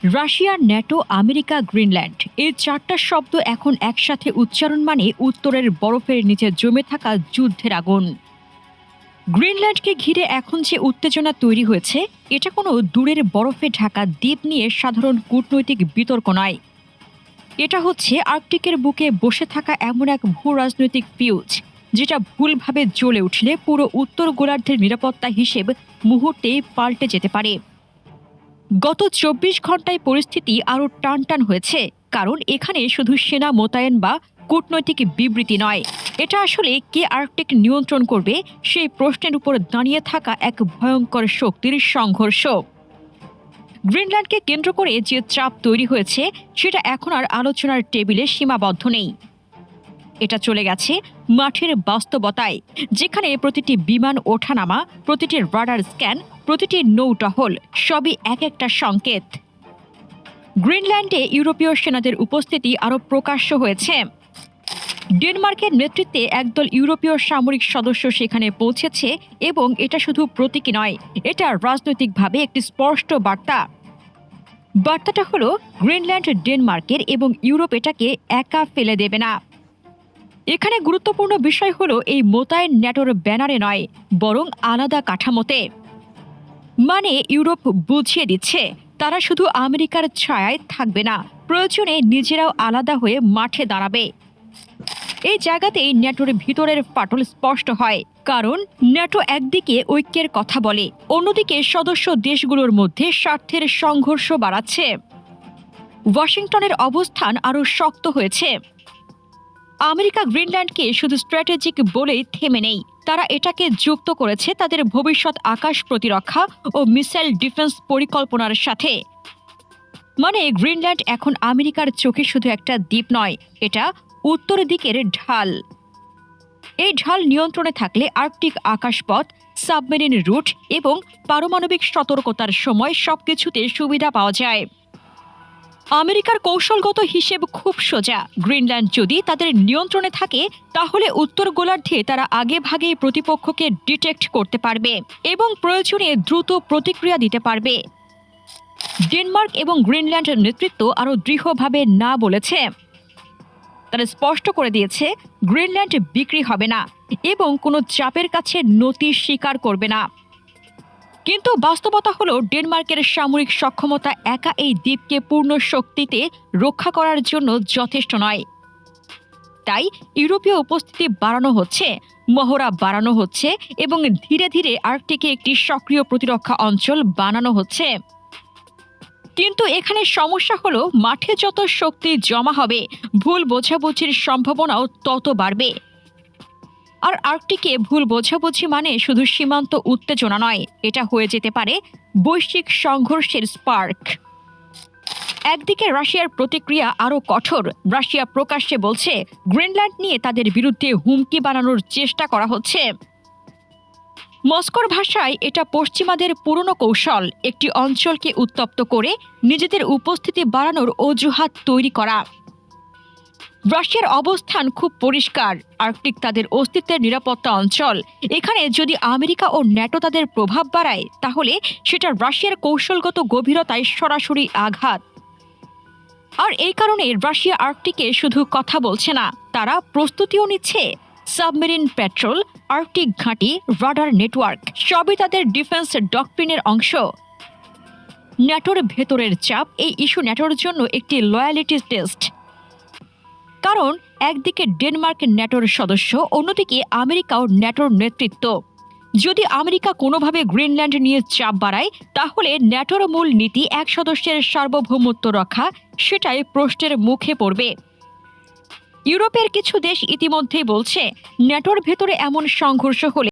Russia, NATO, America, Greenland এই চারটা শব্দ এখন একসাথে উচ্চারণ মানে উত্তরের বরফের নিচে জমে থাকা যুদ্ধের আগুন। গ্রিনল্যান্ডকে ঘিরে এখন যে উত্তেজনা তৈরি হয়েছে, এটা কোনো দূরের বরফে ঢাকা দ্বীপ নিয়ে সাধারণ কূটনৈতিক বিতর্ক নয়। এটা হচ্ছে আর্কটিকের বুকে বসে থাকা এমন এক ভূ রাজনৈতিক ফিউজ, যেটা ভুলভাবে জ্বলে উঠলে পুরো উত্তর গোলার্ধের নিরাপত্তা হিসেব মুহূর্তেই পাল্টে যেতে পারে। গত ২৪ ঘন্টায় পরিস্থিতি আরও টানটান হয়েছে, কারণ এখানে শুধু সেনা মোতায়েন বা কূটনৈতিক বিবৃতি নয়, এটা আসলে কে আর্কটিক নিয়ন্ত্রণ করবে সেই প্রশ্নের উপর দাঁড়িয়ে থাকা এক ভয়ঙ্কর শক্তির সংঘর্ষ। গ্রিনল্যান্ডকে কেন্দ্র করে যে চাপ তৈরি হয়েছে, সেটা এখন আর আলোচনার টেবিলে সীমাবদ্ধ নেই। এটা চলে গেছে মাঠের বাস্তবতায়, যেখানে প্রতিটি বিমান ওঠানামা, প্রতিটি রাডার স্ক্যান, প্রতিটি নৌটহল সবই এক একটা সংকেত। গ্রিনল্যান্ডে ইউরোপীয় সেনাদের উপস্থিতি আরও প্রকাশ্য হয়েছে। ডেনমার্কের নেতৃত্বে একদল ইউরোপীয় সামরিক সদস্য সেখানে পৌঁছেছে, এবং এটা শুধু প্রতীকী নয়, এটা রাজনৈতিকভাবে একটি স্পষ্ট বার্তা। বার্তাটা হলো, গ্রিনল্যান্ড ডেনমার্কের এবং ইউরোপ এটাকে একা ফেলে দেবে না। এখানে গুরুত্বপূর্ণ বিষয় হলো, এই মোতায়েন ন্যাটোর ব্যানারে নয়, বরং আলাদা কাঠামোতে। মানে ইউরোপ বুঝিয়ে দিচ্ছে, তারা শুধু আমেরিকার ছায়ায় থাকবে না, প্রয়োজনে নিজেরাও আলাদা হয়ে মাঠে দাঁড়াবে। এই জায়গাতেই ন্যাটোর ভিতরের ফাটল স্পষ্ট হয়, কারণ ন্যাটো একদিকে ঐক্যের কথা বলে, অন্যদিকে সদস্য দেশগুলোর মধ্যে স্বার্থের সংঘর্ষ বাড়াচ্ছে। ওয়াশিংটনের অবস্থান আরও শক্ত হয়েছে। আমেরিকা গ্রিনল্যান্ডকে শুধু স্ট্র্যাটেজিক বলেই থেমে নেই, তারা এটাকে যুক্ত করেছে তাদের ভবিষ্যৎ আকাশ প্রতিরক্ষা ও মিসাইল ডিফেন্স পরিকল্পনার সাথে। মানে গ্রিনল্যান্ড এখন আমেরিকার চোখে শুধু একটা দ্বীপ নয়, এটা উত্তর দিকের ঢাল। এই ঢাল নিয়ন্ত্রণে থাকলে আর্কটিক আকাশপথ, সাবমেরিন রুট এবং পারমাণবিক সতর্কতার সময় সবকিছুতে সুবিধা পাওয়া যায়। আমেরিকার কৌশলগত হিসেব খুব সোজা, গ্রিনল্যান্ড যদি তাদের নিয়ন্ত্রণে থাকে, তাহলে উত্তর গোলার্ধে তারা আগেভাগেই প্রতিপক্ষকে ডিটেক্ট করতে পারবে এবং প্রয়োজনে দ্রুত প্রতিক্রিয়া দিতে পারবে। ডেনমার্ক এবং গ্রিনল্যান্ড নেতৃত্ব আরও দৃঢ়ভাবে না বলেছে। তারা স্পষ্ট করে দিয়েছে, গ্রিনল্যান্ড বিক্রি হবে না এবং কোনো চাপের কাছে নতি স্বীকার করবে না। কিন্তু বাস্তবতা হলো, ডেনমার্কের সামরিক সক্ষমতা একা এই দ্বীপকে পূর্ণ শক্তিতে রক্ষা করার জন্য যথেষ্ট নয়। তাই ইউরোপীয় উপস্থিতি বাড়ানো হচ্ছে, মহড়া বাড়ানো হচ্ছে এবং ধীরে ধীরে আর্কটিকে একটি সক্রিয় প্রতিরক্ষা অঞ্চল বানানো হচ্ছে। কিন্তু এখানে সমস্যা হলো, মাঠে যত শক্তি জমা হবে, ভুল বোঝাবুঝির সম্ভাবনাও তত বাড়বে। আর আর্কটিকে ভুল বোঝাবুঝি মানে শুধু সীমান্ত উত্তেজনা নয়, এটা হয়ে যেতে পারে বৈশ্বিক সংঘর্ষের স্পার্ক। একদিকে রাশিয়ার প্রতিক্রিয়া আরও কঠোর। রাশিয়া প্রকাশ্যে বলছে, গ্রিনল্যান্ড নিয়ে তাদের বিরুদ্ধে হুমকি বানানোর চেষ্টা করা হচ্ছে। মস্কোর ভাষায় এটা পশ্চিমাদের পুরনো কৌশল, একটি অঞ্চলকে উত্তপ্ত করে নিজেদের উপস্থিতি বাড়ানোর অজুহাত তৈরি করা। রাশিয়ার অবস্থান খুব পরিষ্কার, আর্কটিক তাদের অস্তিত্বের নিরাপত্তা অঞ্চল। এখানে যদি আমেরিকা ও ন্যাটো তাদের প্রভাব বাড়ায়, তাহলে সেটা রাশিয়ার কৌশলগত গভীরতায় সরাসরি আঘাত। আর এই কারণে রাশিয়া আর্কটিকে শুধু কথা বলছে না, তারা প্রস্তুতিও নিচ্ছে। সাবমেরিন প্যাট্রোল, আর্কটিক ঘাঁটি, রাডার নেটওয়ার্ক সবই তাদের ডিফেন্স ডক্ট্রিনের অংশ। ন্যাটোর ভেতরের চাপ, এই ইস্যু ন্যাটোর জন্য একটি লয়ালিটি টেস্ট। কারণ একদিকে ডেনমার্ক ন্যাটোর সদস্য, অন্যদিকে আমেরিকাও ন্যাটোর নেতৃত্ব। যদি আমেরিকা কোনোভাবে গ্রিনল্যান্ড নিয়ে চাপ বাড়ায়, তাহলে ন্যাটোর মূল নীতি এক সদস্যের সার্বভৌমত্ব রক্ষা, সেটাই প্রশ্নের মুখে পড়বে। ইউরোপের কিছু দেশ ইতিমধ্যেই বলছে, ন্যাটোর ভেতরে এমন সংঘর্ষ হলে